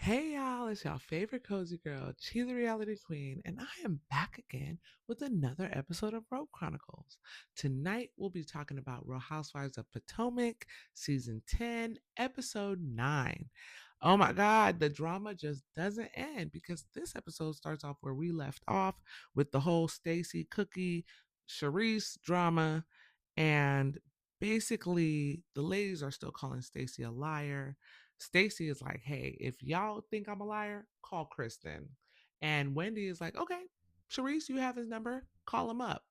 Hey y'all, it's y'all favorite cozy girl, Chi the Reality Queen, and I am back again with another episode of Robe Chronicles. Tonight we'll be talking about Real Housewives of Potomac, season 10, episode 9. Oh my god, the drama just doesn't end because this episode starts off where we left off with the whole Stacy Cookie Charisse drama, and basically the ladies are still calling Stacy a liar. Stacy is like, hey, if y'all think I'm a liar, call Kristen. And Wendy is like, okay, Charisse, you have his number. Call him up.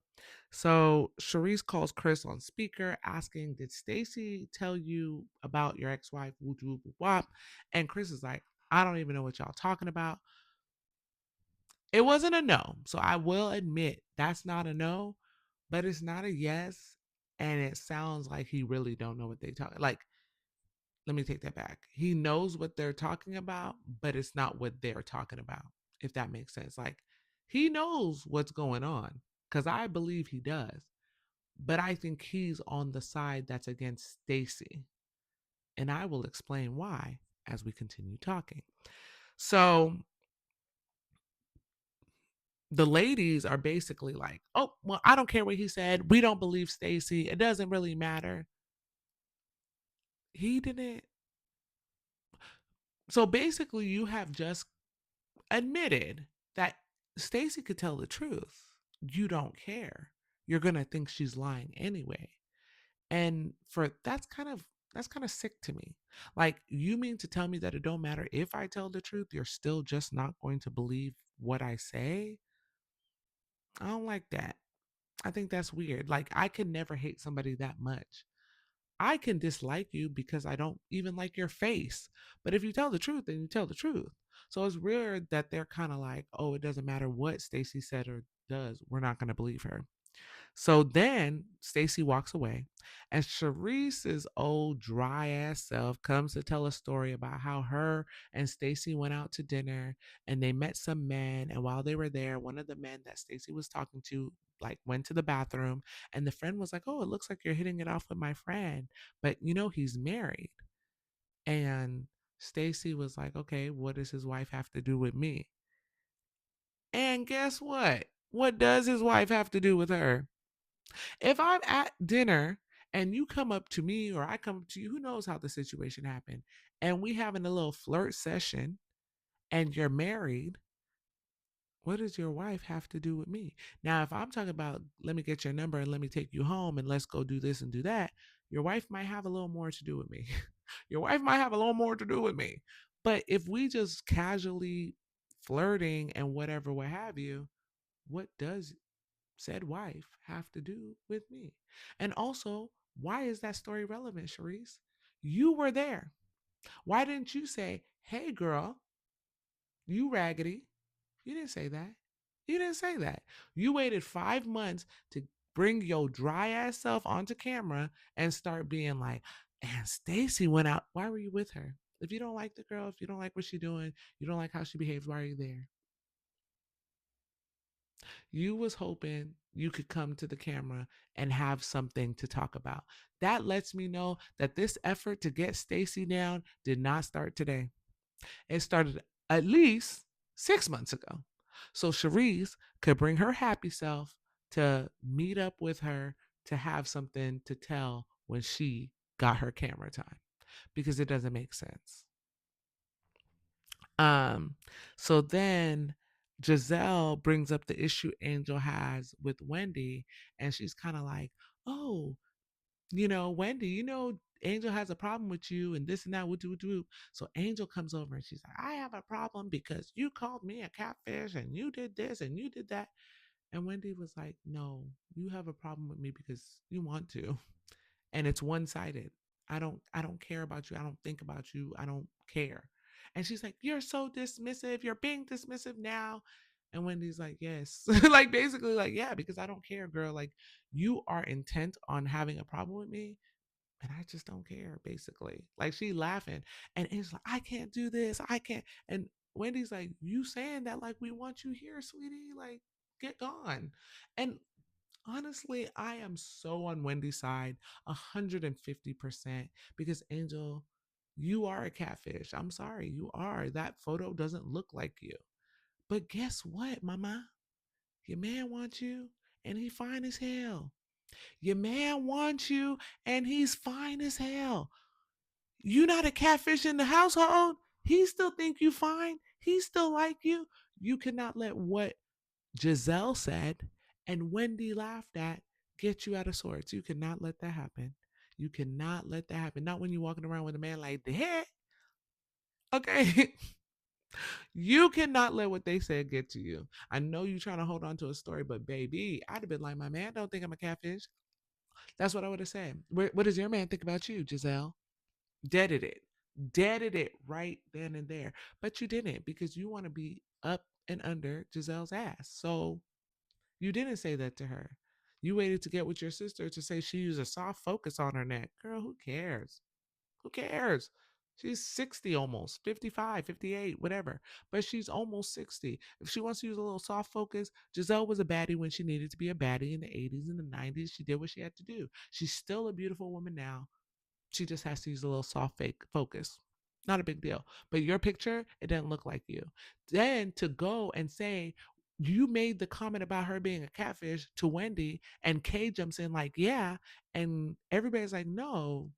So Charisse calls Chris on speaker asking, did Stacy tell you about your ex-wife? Whoop, whoop, whoop, whoop. And Chris is like, I don't even know what y'all talking about. It wasn't a no. So I will admit that's not a no, but it's not a yes. And it sounds like he really don't know what they talk like. Let me take that back. He knows what they're talking about, but it's not what they're talking about, if that makes sense. Like, he knows what's going on because I believe he does, but I think he's on the side that's against Stacy. And I will explain why as we continue talking. So the ladies are basically like, oh, well, I don't care what he said. We don't believe Stacy. It doesn't really matter. He didn't. So basically, you have just admitted that Stacy could tell the truth. You don't care. You're gonna think she's lying anyway. And for that's kind of sick to me. Like, you mean to tell me that it don't matter if I tell the truth, you're still just not going to believe what I say? I don't like that. I think that's weird. Like, I can never hate somebody that much. I can dislike you because I don't even like your face. But if you tell the truth, then you tell the truth. So it's weird that they're kind of like, oh, it doesn't matter what Stacy said or does. We're not going to believe her. So then Stacy walks away, and Sharice's old dry ass self comes to tell a story about how her and Stacy went out to dinner and they met some men. And while they were there, one of the men that Stacy was talking to like went to the bathroom, and the friend was like, oh, it looks like you're hitting it off with my friend, but he's married. And Stacy was like, okay, what does his wife have to do with me? And guess what? What does his wife have to do with her? If I'm at dinner and you come up to me or I come up to you, who knows how the situation happened, and we having a little flirt session and you're married, what does your wife have to do with me? Now, if I'm talking about let me get your number and let me take you home and let's go do this and do that, your wife might have a little more to do with me. Your wife might have a little more to do with me. But if we just casually flirting and whatever, what have you, what does said wife have to do with me? And also, why is that story relevant, Sharice? You were there. Why didn't you say, hey, girl, you raggedy? You didn't say that. You didn't say that. You waited 5 months to bring your dry ass self onto camera and start being like, and Stacy went out. Why were you with her? If you don't like the girl, if you don't like what she's doing, you don't like how she behaves, why are you there? You was hoping you could come to the camera and have something to talk about. That lets me know that this effort to get Stacy down did not start today. It started at least 6 months ago. So Cherise could bring her happy self to meet up with her to have something to tell when she got her camera time, because it doesn't make sense. Um, so then Giselle brings up the issue Angel has with Wendy, and she's kind of like, oh, Wendy, Angel has a problem with you and this and that. Would. So Angel comes over and she's like, I have a problem because you called me a catfish and you did this and you did that. And Wendy was like, no, you have a problem with me because you want to. And it's one-sided. I don't care about you. I don't think about you. I don't care. And she's like, you're so dismissive. You're being dismissive now. And Wendy's like, yes. Like, basically, like, yeah, because I don't care, girl. Like, you are intent on having a problem with me, and I just don't care, basically. Like, she laughing. And it's like, I can't do this. I can't. And Wendy's like, you saying that like we want you here, sweetie. Like, get gone. And honestly, I am so on Wendy's side, 150%, because Angel, You are a catfish. I'm sorry, you are. That photo doesn't look like you. But guess what, mama? Your man wants you and he fine as hell. Your man wants you and he's fine as hell. You not a catfish in the household. He still think you fine. He still like you. You cannot let what Giselle said and Wendy laughed at get you out of sorts. You cannot let that happen. You cannot let that happen. Not when you're walking around with a man like that. Okay. You cannot let what they said get to you. I know you're trying to hold on to a story, but baby, I'd have been like, my man don't think I'm a catfish. That's what I would have said. What does your man think about you, Giselle? Deaded it. Deaded it right then and there. But you didn't because you want to be up and under Giselle's ass. So you didn't say that to her. You waited to get with your sister to say she used a soft focus on her neck. Girl, who cares? Who cares? She's 60 almost, 55, 58, whatever. But she's almost 60. If she wants to use a little soft focus, Giselle was a baddie when she needed to be a baddie in the 80s and the 90s. She did what she had to do. She's still a beautiful woman now. She just has to use a little soft fake focus. Not a big deal. But your picture, it doesn't look like you. Then to go and say, you made the comment about her being a catfish to Wendy, and Kay jumps in like, yeah. And everybody's like, no,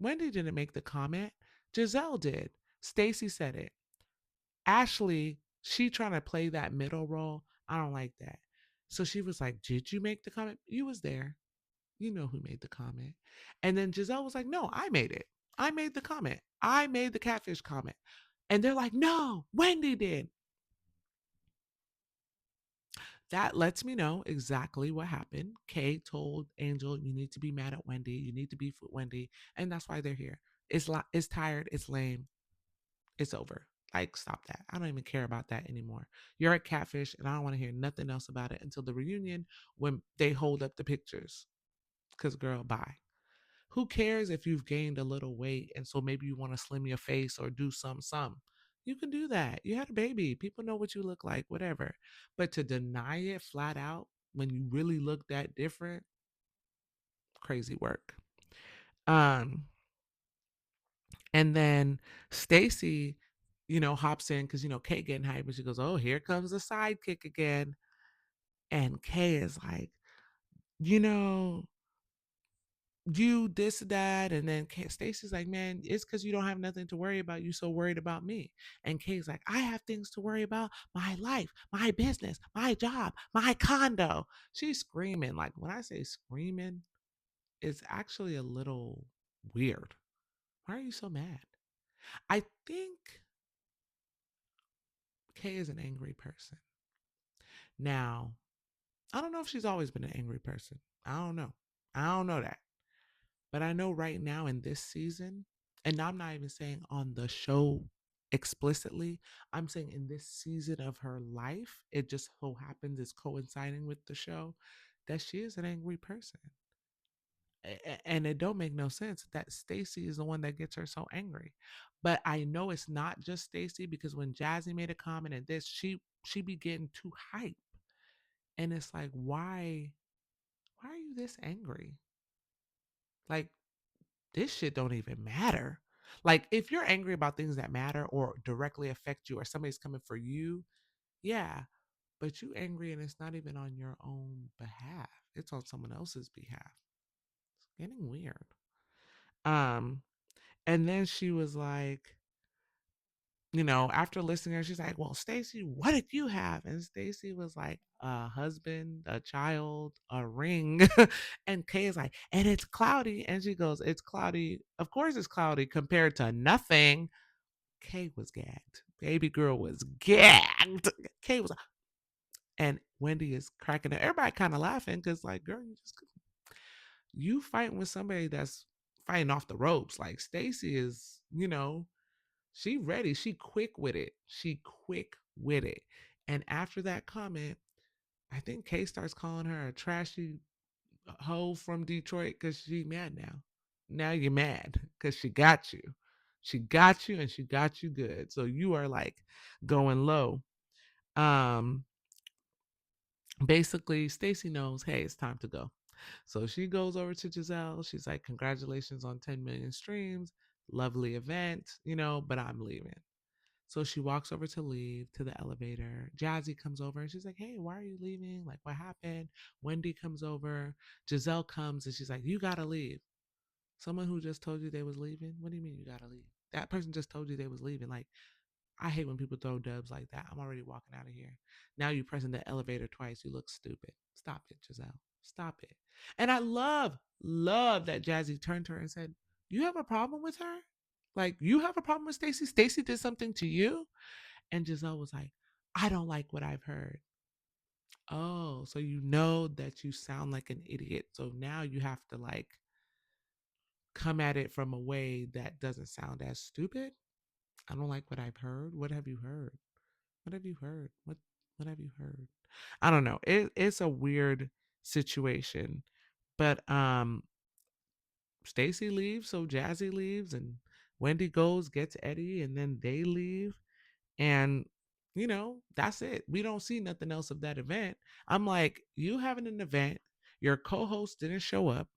Wendy didn't make the comment. Giselle did. Stacy said it. Ashley, she trying to play that middle role. I don't like that. So she was like, did you make the comment? You was there. You know who made the comment. And then Giselle was like, no, I made it. I made the comment. I made the catfish comment. And they're like, no, Wendy did. That lets me know exactly what happened. Kay told Angel, you need to be mad at Wendy. You need to beef with Wendy. And that's why they're here. It's tired. It's lame. It's over. Like, stop that. I don't even care about that anymore. You're a catfish, and I don't want to hear nothing else about it until the reunion when they hold up the pictures. Because, girl, bye. Who cares if you've gained a little weight and so maybe you want to slim your face or do some? You can do that. You had a baby. People know what you look like, whatever. But to deny it flat out when you really look that different, crazy work. Um, and then Stacy, hops in because Kay getting hyped and she goes, oh, here comes the sidekick again. And Kay is like, you know, you this that, and then Stacy's like, man, it's because you don't have nothing to worry about. You so worried about me. And Kay's like, I have things to worry about: my life, my business, my job, my condo. She's screaming. Like, when I say screaming, it's actually a little weird. Why are you so mad? I think Kay is an angry person. Now, I don't know if she's always been an angry person. I don't know that. But I know right now in this season, and I'm not even saying on the show explicitly, I'm saying in this season of her life, it just so happens it's coinciding with the show that she is an angry person. And it don't make no sense that Stacy is the one that gets her so angry. But I know it's not just Stacy because when Jazzy made a comment at this, she be getting too hype. And it's like, why are you this angry? Like, this shit don't even matter. Like, if you're angry about things that matter or directly affect you or somebody's coming for you, yeah, but you angry and it's not even on your own behalf. It's on someone else's behalf. It's getting weird. Um, and then she was like, after listening to her, she's like, well, Stacy, what did you have? And Stacy was like, a husband, a child, a ring. And Kay is like, and it's cloudy. And she goes, it's cloudy. Of course it's cloudy compared to nothing. Kay was gagged. Baby girl was gagged. Kay was, and Wendy is cracking up. Everybody kind of laughing because, like, girl, you fighting with somebody that's fighting off the ropes. Like, Stacy is, she ready. She quick with it. She quick with it. And after that comment, I think Kay starts calling her a trashy hoe from Detroit because she mad now. Now you're mad because she got you. She got you and she got you good. So you are like going low. Um, Basically, Stacy knows, hey, it's time to go. So she goes over to Giselle. She's like, congratulations on 10 million streams. Lovely event, but I'm leaving. So she walks over to leave to the elevator. Jazzy comes over and she's like, "Hey, why are you leaving? Like, what happened?" Wendy comes over. Giselle comes and she's like, "You gotta leave." Someone who just told you they was leaving? What do you mean you gotta leave? That person just told you they was leaving. Like, I hate when people throw dubs like that. I'm already walking out of here. Now you pressing the elevator twice. You look stupid. Stop it, Giselle. Stop it. And I love that Jazzy turned to her and said, "You have a problem with her? Like, you have a problem with Stacy? Stacy did something to you?" And Giselle was like, "I don't like what I've heard." Oh, so you know that you sound like an idiot. So now you have to like come at it from a way that doesn't sound as stupid. I don't like what I've heard. What have you heard? What have you heard? What have you heard? I don't know. It's a weird situation. But Stacy leaves, so Jazzy leaves and Wendy goes, gets Eddie, and then they leave. And that's it. We don't see nothing else of that event. I'm like, you having an event, your co-host didn't show up,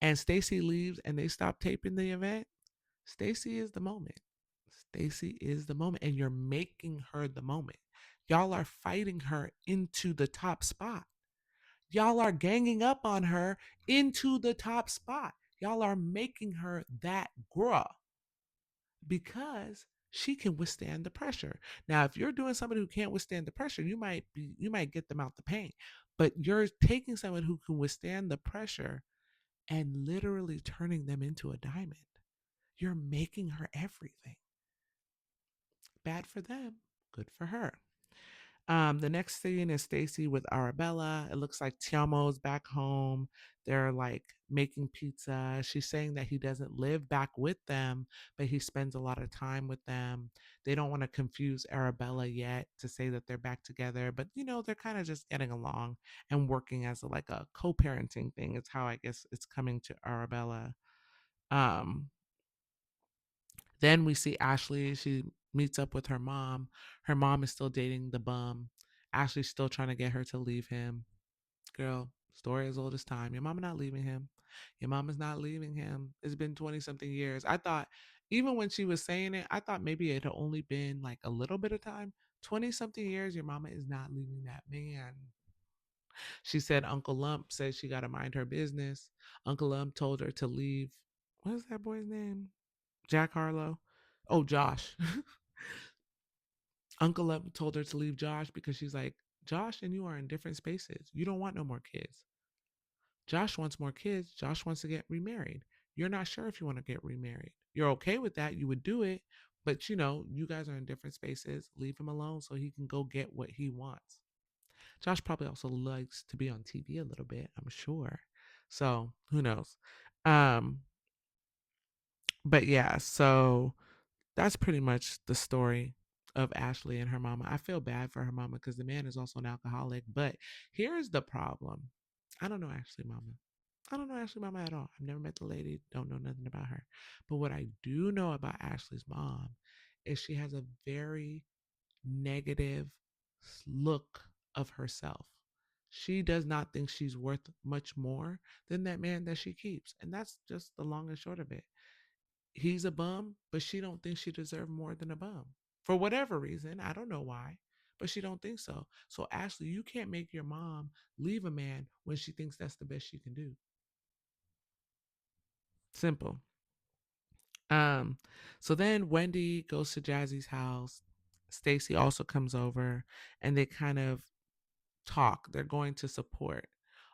and Stacy leaves and they stop taping the event. Stacy is the moment. Stacy is the moment, and you're making her the moment. Y'all are fighting her into the top spot. Y'all are ganging up on her into the top spot. Y'all are making her that girl because she can withstand the pressure. Now, if you're doing somebody who can't withstand the pressure, you might get them out the paint. But you're taking someone who can withstand the pressure and literally turning them into a diamond. You're making her everything. Bad for them, good for her. The next scene is Stacy with Arabella. It looks like Tiamo's back home. They're like making pizza. She's saying that he doesn't live back with them, but he spends a lot of time with them. They don't want to confuse Arabella yet to say that they're back together, but they're kind of just getting along and working as like a co-parenting thing. It's how I guess it's coming to Arabella. Um, then we see Ashley. She meets up with her mom. Her mom is still dating the bum. Ashley's still trying to get her to leave him. Girl, story as old as time. Your mama not leaving him. Your mama's not leaving him. It's been 20 something years. I thought, even when she was saying it, I thought maybe it had only been like a little bit of time. 20 something years, your mama is not leaving that man. She said Uncle Lump said she got to mind her business. Uncle Lump told her to leave. What is that boy's name? Jack Harlow. Oh, Josh. Uncle Up told her to leave Josh because she's like, Josh and you are in different spaces. You don't want no more kids. Josh wants more kids. Josh wants to get remarried. You're not sure if you want to get remarried. You're okay with that. You would do it. But you guys are in different spaces. Leave him alone so he can go get what he wants. Josh probably also likes to be on TV a little bit, I'm sure. So who knows? Um, but yeah, so that's pretty much the story of Ashley and her mama. I feel bad for her mama because the man is also an alcoholic. But here's the problem. I don't know Ashley mama. I don't know Ashley mama at all. I've never met the lady, don't know nothing about her. But what I do know about Ashley's mom is she has a very negative look of herself. She does not think she's worth much more than that man that she keeps. And that's just the long and short of it. He's a bum, but she don't think she deserves more than a bum. For whatever reason, I don't know why, but she don't think so. So Ashley, you can't make your mom leave a man when she thinks that's the best she can do. Simple. Um, so then Wendy goes to Jazzy's house. Stacy also comes over and they kind of talk. They're going to support.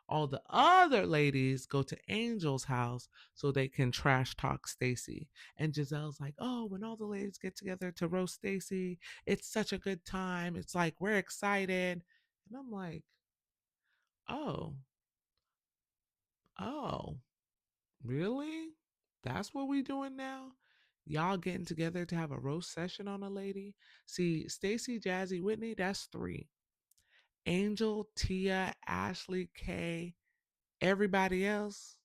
All the other ladies go to Angel's house so they can trash talk Stacy. And Giselle's like, "Oh, when all the ladies get together to roast Stacy, it's such a good time. It's like we're excited." And I'm like, "Oh, oh, really? That's what we doing now? Y'all getting together to have a roast session on a lady? See, Stacy, Jazzy, Whitney, that's three. Angel, Tia, Ashley, Kay, everybody else,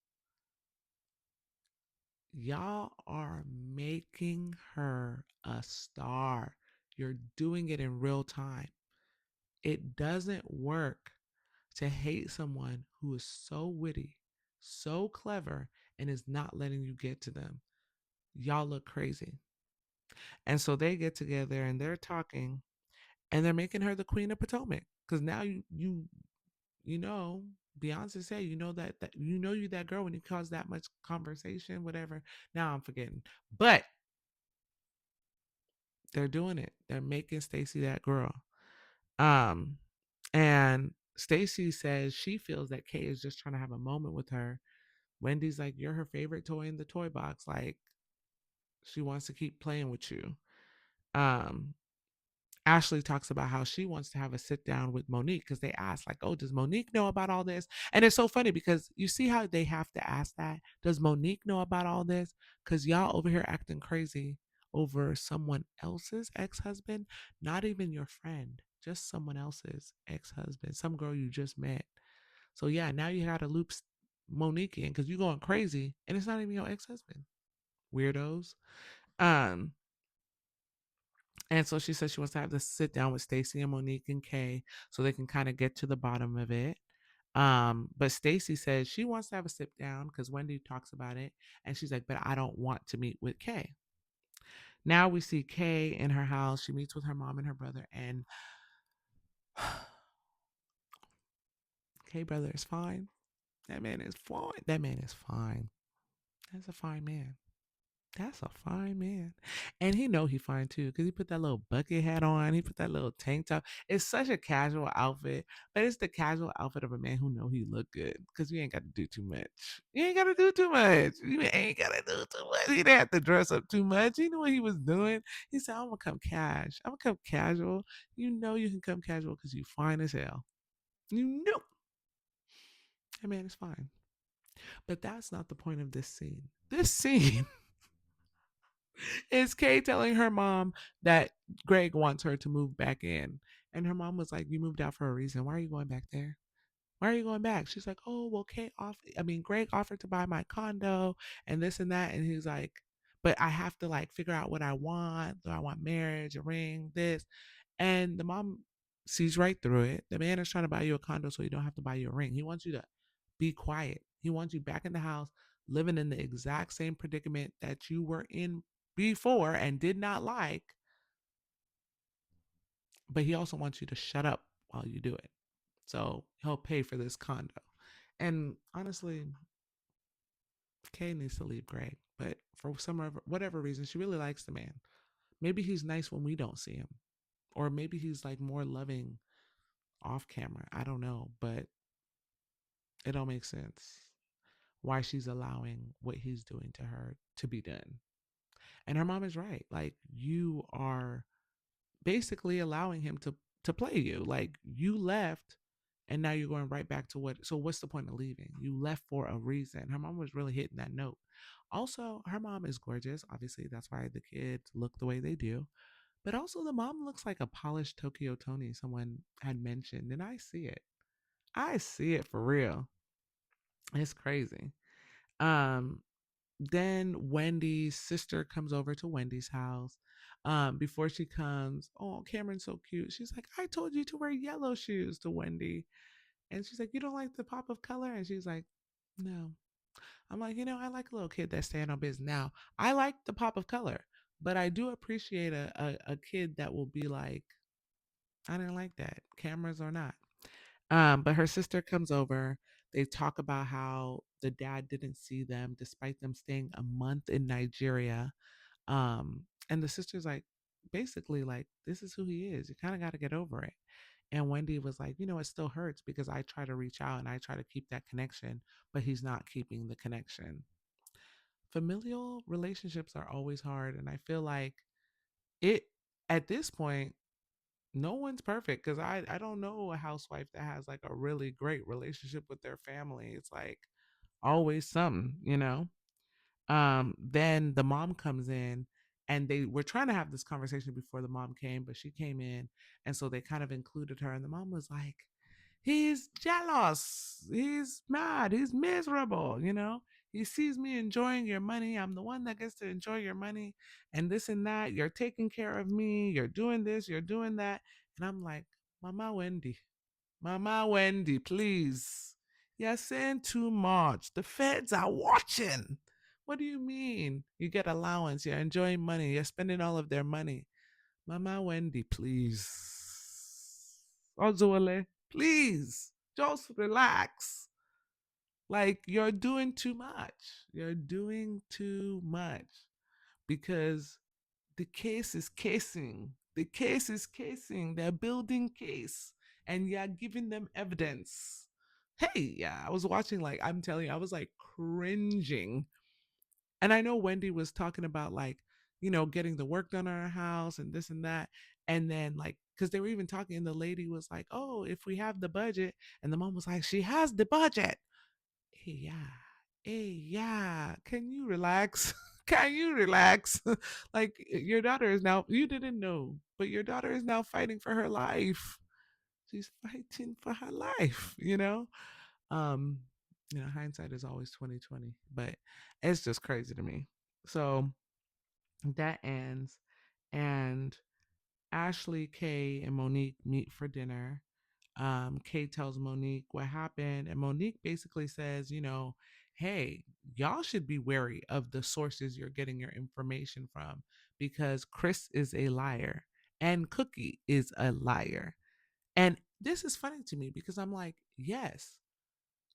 y'all are making her a star. You're doing it in real time. It doesn't work to hate someone who is so witty, so clever, and is not letting you get to them. Y'all look crazy. And so they get together and they're talking and they're making her the queen of Potomac. Because now you know, Beyonce said, you know that you know you that girl when you cause that much conversation, whatever. Now I'm forgetting. But they're doing it. They're making Stacey that girl. Um, and Stacey says she feels that Kay is just trying to have a moment with her. Wendy's like, you're her favorite toy in the toy box. Like, she wants to keep playing with you. Um, Ashley talks about how she wants to have a sit down with Monique because they ask, like, oh, does Monique know about all this? And it's so funny because you see how they have to ask that. Does Monique know about all this? Because y'all over here acting crazy over someone else's ex husband, not even your friend, just someone else's ex husband, some girl you just met. So, yeah, now you got to loop Monique in because you're going crazy and it's not even your ex husband. Weirdos. Um, And so she says she wants to have this sit down with Stacey and Monique and Kay so they can kind of get to the bottom of it. But Stacey says she wants to have a sit down because Wendy talks about it, and she's like, "But I don't want to meet with Kay." Now we see Kay in her house. She meets with her mom and her brother, and Kay brother is fine. That man is fine. That man is fine. That's a fine man. That's a fine man. And he know he fine too, because he put that little bucket hat on. He put that little tank top. It's such a casual outfit, but it's the casual outfit of a man who know he look good. Because you ain't got to do too much. You ain't got to do too much. You ain't got to do too much. He didn't have to dress up too much. You know what he was doing? He said, I'm going to come cash. I'm going to come casual. You know you can come casual because you fine as hell. You know. That man is fine. But that's not the point of this scene. This scene is Kay telling her mom that Greg wants her to move back in. And her mom was like, you moved out for a reason. Why are you going back there? Why are you going back? She's like, oh, well, Greg offered to buy my condo and this and that. And he's like, but I have to like figure out what I want. Do I want marriage, a ring, this? And the mom sees right through it. The man is trying to buy you a condo so you don't have to buy you a ring. He wants you to be quiet. He wants you back in the house, living in the exact same predicament that you were in before and did not like. But he also wants you to shut up while you do it. So he'll pay for this condo. And honestly, Kay needs to leave Greg. But for whatever reason, she really likes the man. Maybe he's nice when we don't see him. Or maybe he's like more loving off camera. I don't know. But it don't make sense why she's allowing what he's doing to her to be done. And her mom is right. Like, you are basically allowing him to play you. Like, you left and now you're going right back to what's the point of leaving? You left for a reason. Her mom was really hitting that note. Also, her mom is gorgeous. Obviously, that's why the kids look the way they do. But also the mom looks like a polished Tokyo Tony someone had mentioned. And I see it. I see it for real. It's crazy. Um, then Wendy's sister comes over to Wendy's house. Before she comes, oh, Cameron's so cute. She's like, I told you to wear yellow shoes to Wendy. And she's like, you don't like the pop of color? And she's like, no. I'm like, I like a little kid that's staying on business. Now, I like the pop of color, but I do appreciate a kid that will be like, I didn't like that, cameras or not. But her sister comes over. They talk about how the dad didn't see them despite them staying a month in Nigeria. And the sister's like, basically, like, this is who he is. You kind of got to get over it. And Wendy was like, it still hurts because I try to reach out and I try to keep that connection, but he's not keeping the connection. Familial relationships are always hard. And I feel like it, at this point, no one's perfect because I don't know a housewife that has like a really great relationship with their family. It's like always something. Then the mom comes in and they were trying to have this conversation before the mom came, but she came in and so they kind of included her and the mom was like, he's jealous, he's mad, he's miserable. He sees me enjoying your money. I'm the one that gets to enjoy your money and this and that. You're taking care of me. You're doing this, you're doing that. And I'm like, Mama Wendy, please. You're saying too much. The feds are watching. What do you mean? You get allowance, you're enjoying money, you're spending all of their money. Mama Wendy, please. Ozuole, please. Just relax. Like, you're doing too much. You're doing too much because the case is casing. The case is casing. They're building case and you're giving them evidence. Hey, yeah, I was watching, like, I'm telling you, I was like cringing. And I know Wendy was talking about, like, getting the work done on her house and this and that. And then, like, because they were even talking, and the lady was like, oh, if we have the budget. And the mom was like, she has the budget. Hey, yeah. Hey, yeah. Can you relax? Can you relax? Like, your daughter is now, you didn't know, but your daughter is now fighting for her life. She's fighting for her life, Um, hindsight is always 2020, but it's just crazy to me. So that ends, and Ashley, Kay, and Monique meet for dinner. Kay tells Monique what happened, and Monique basically says, hey, y'all should be wary of the sources you're getting your information from because Chris is a liar and Cookie is a liar. And this is funny to me because I'm like, yes,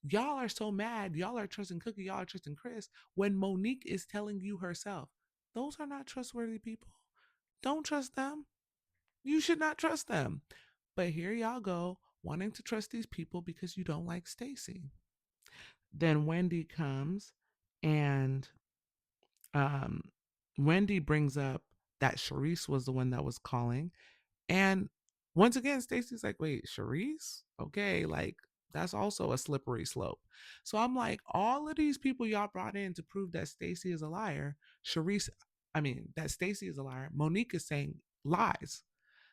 y'all are so mad. Y'all are trusting Cookie, y'all are trusting Chris when Monique is telling you herself, those are not trustworthy people. Don't trust them. You should not trust them. But here y'all go, wanting to trust these people because you don't like Stacy. Then Wendy comes, and um, Wendy brings up that Sharice was the one that was calling. And once again, Stacy's like, wait, Sharice? Okay, like, that's also a slippery slope. So I'm like, all of these people y'all brought in to prove that Stacy is a liar, that Stacy is a liar, Monique is saying lies.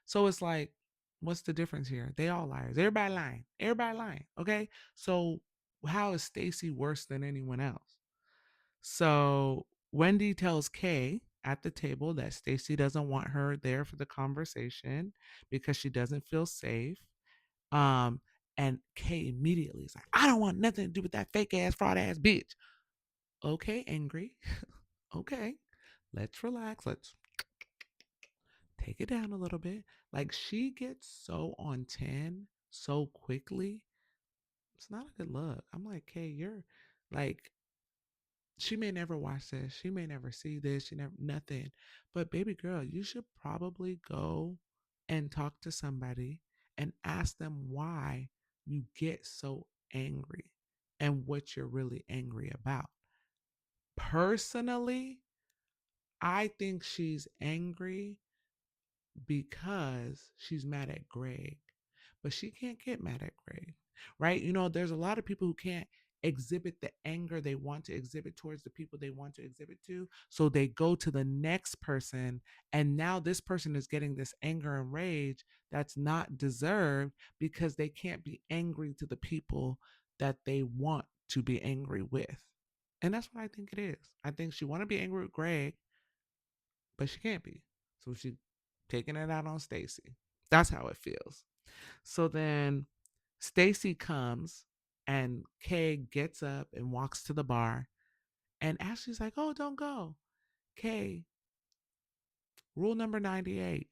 So it's like, what's the difference here? They all liars. Everybody lying. Everybody lying. Okay. So how is Stacy worse than anyone else? So Wendy tells Kay at the table that Stacy doesn't want her there for the conversation because she doesn't feel safe. Um, and Kay immediately is like, I don't want nothing to do with that fake ass, fraud ass bitch. Okay, angry. Okay. Let's relax. Let's take it down a little bit. Like, she gets so on 10 so quickly. It's not a good look. I'm like, Kay, you're like, she may never watch this. She may never see this. She never, nothing. But baby girl, you should probably go and talk to somebody and ask them why you get so angry and what you're really angry about. Personally, I think she's angry because she's mad at Greg, but she can't get mad at Greg, right? There's a lot of people who can't exhibit the anger they want to exhibit towards the people they want to exhibit to. So they go to the next person, and now this person is getting this anger and rage that's not deserved because they can't be angry to the people that they want to be angry with. And that's what I think it is. I think she want to be angry with Greg, but she can't be. So she taking it out on Stacy. That's how it feels. So then Stacy comes, and Kay gets up and walks to the bar, and Ashley's like, "Oh, don't go." Kay, rule number 98.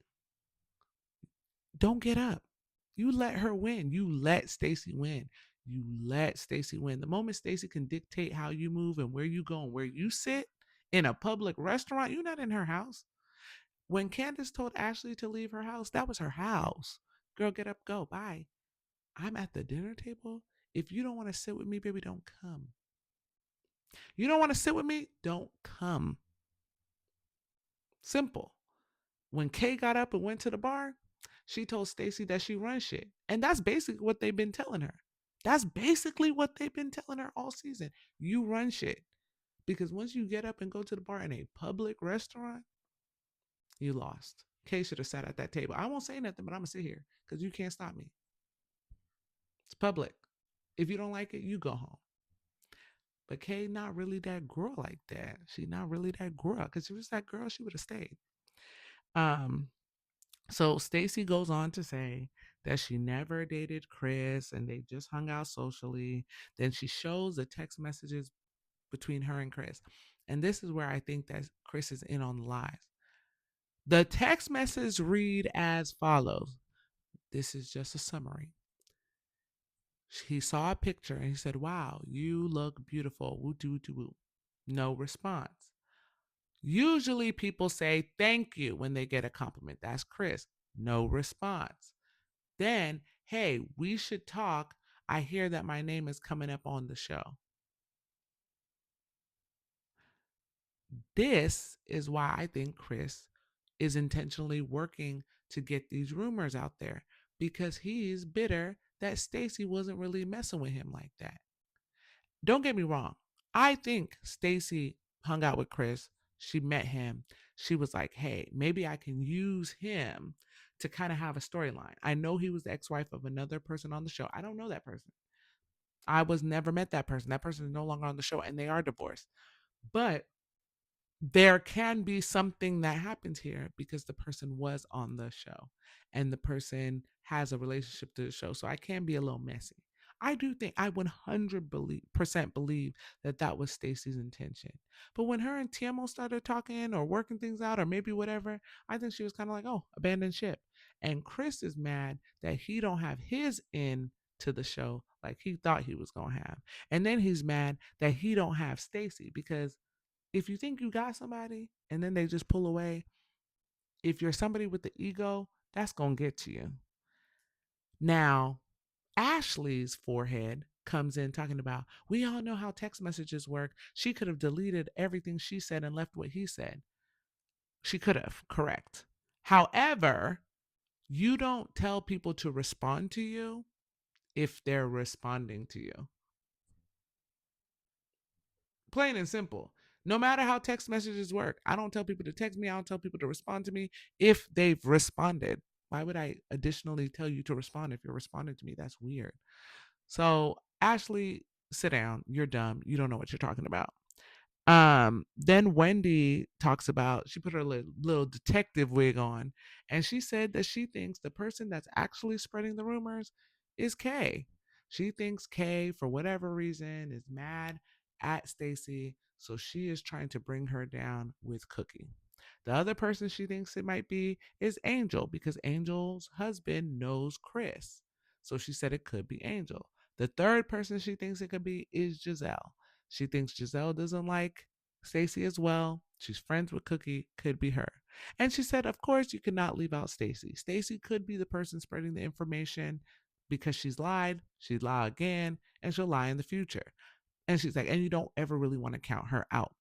Don't get up. You let her win. You let Stacy win. You let Stacy win. The moment Stacy can dictate how you move and where you go and where you sit in a public restaurant, you're not in her house. When Candace told Ashley to leave her house, that was her house. Girl, get up, go. Bye. I'm at the dinner table. If you don't want to sit with me, baby, don't come. You don't want to sit with me? Don't come. Simple. When Kay got up and went to the bar, she told Stacy that she runs shit. And that's basically what they've been telling her. That's basically what they've been telling her all season. You run shit. Because once you get up and go to the bar in a public restaurant, you lost. Kay should have sat at that table. I won't say nothing, but I'm going to sit here because you can't stop me. It's public. If you don't like it, you go home. But Kay not really that girl like that. She not really that girl. Because if she was that girl, she would have stayed. Um, so Stacy goes on to say that she never dated Chris and they just hung out socially. Then she shows the text messages between her and Chris. And this is where I think that Chris is in on the lies. The text message read as follows. This is just a summary. He saw a picture and he said, "Wow, you look beautiful. Woo doo doo woo." No response. Usually people say thank you when they get a compliment. That's Chris. No response. Then, "Hey, we should talk. I hear that my name is coming up on the show." This is why I think Chris is intentionally working to get these rumors out there, because he's bitter that Stacy wasn't really messing with him like that. Don't get me wrong. I think Stacy hung out with Chris. She met him. She was like, "Hey, maybe I can use him to kind of have a storyline." I know he was the ex-wife of another person on the show. I don't know that person. I was never met that person. That person is no longer on the show and they are divorced. But there can be something that happens here because the person was on the show and the person has a relationship to the show. So I can be a little messy. I do think I 100% believe that that was Stacy's intention. But when her and Tiamo started talking or working things out or maybe whatever, I think she was kind of like, "Oh, abandoned ship." And Chris is mad that he don't have his in to the show like he thought he was going to have. And then he's mad that he don't have Stacy, because if you think you got somebody and then they just pull away, if you're somebody with the ego, that's going to get to you. Now, Ashley's forehead comes in talking about, "We all know how text messages work. She could have deleted everything she said and left what he said." She could have, correct. However, you don't tell people to respond to you if they're responding to you. Plain and simple. No matter how text messages work, I don't tell people to text me. I don't tell people to respond to me if they've responded. Why would I additionally tell you to respond if you're responding to me? That's weird. So, Ashley, sit down. You're dumb. You don't know what you're talking about. Then Wendy talks about, she put her little detective wig on and she said that she thinks the person that's actually spreading the rumors is Kay. She thinks Kay, for whatever reason, is mad at Stacy, so she is trying to bring her down with Cookie. The other person she thinks it might be is Angel, because Angel's husband knows Chris. So she said it could be Angel. The third person she thinks it could be is Giselle. She thinks Giselle doesn't like Stacy as well. She's friends with Cookie, could be her. And she said, of course, you cannot leave out Stacy. Stacy could be the person spreading the information because she'd lie again, and she'll lie in the future. And she's like, and you don't ever really want to count her out.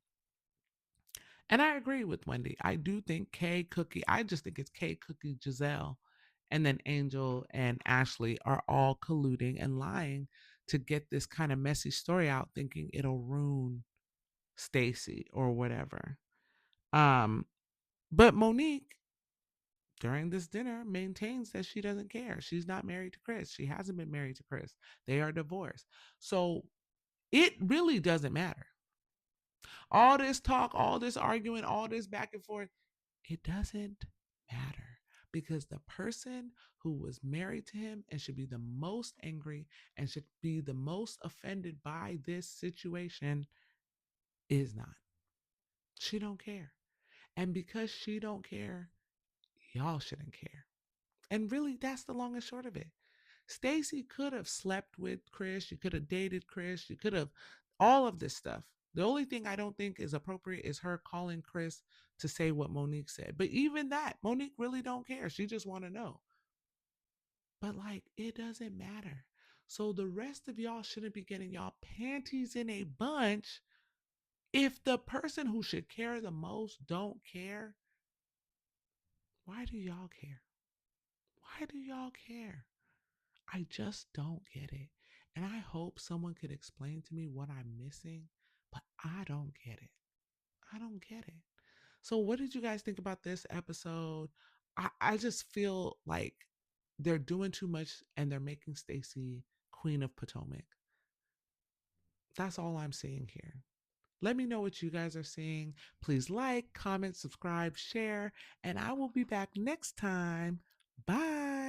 And I agree with Wendy. I do think Kay, Cookie, I just think it's Kay, Cookie, Giselle, and then Angel and Ashley are all colluding and lying to get this kind of messy story out, thinking it'll ruin Stacy or whatever. Um, but Monique, during this dinner, maintains that she doesn't care. She's not married to Chris. She hasn't been married to Chris. They are divorced. So it really doesn't matter. All this talk, all this arguing, all this back and forth, it doesn't matter, because the person who was married to him and should be the most angry and should be the most offended by this situation is not. She don't care. And because she don't care, y'all shouldn't care. And really, that's the long and short of it. Stacy could have slept with Chris. She could have dated Chris. She could have all of this stuff. The only thing I don't think is appropriate is her calling Chris to say what Monique said. But even that, Monique really don't care. She just want to know. But like, it doesn't matter. So the rest of y'all shouldn't be getting y'all panties in a bunch. If the person who should care the most don't care, why do y'all care? Why do y'all care? I just don't get it. And I hope someone could explain to me what I'm missing, but I don't get it. I don't get it. So, what did you guys think about this episode? I just feel like they're doing too much and they're making Stacy Queen of Potomac. That's all I'm seeing here. Let me know what you guys are seeing. Please like, comment, subscribe, share, and I will be back next time. Bye.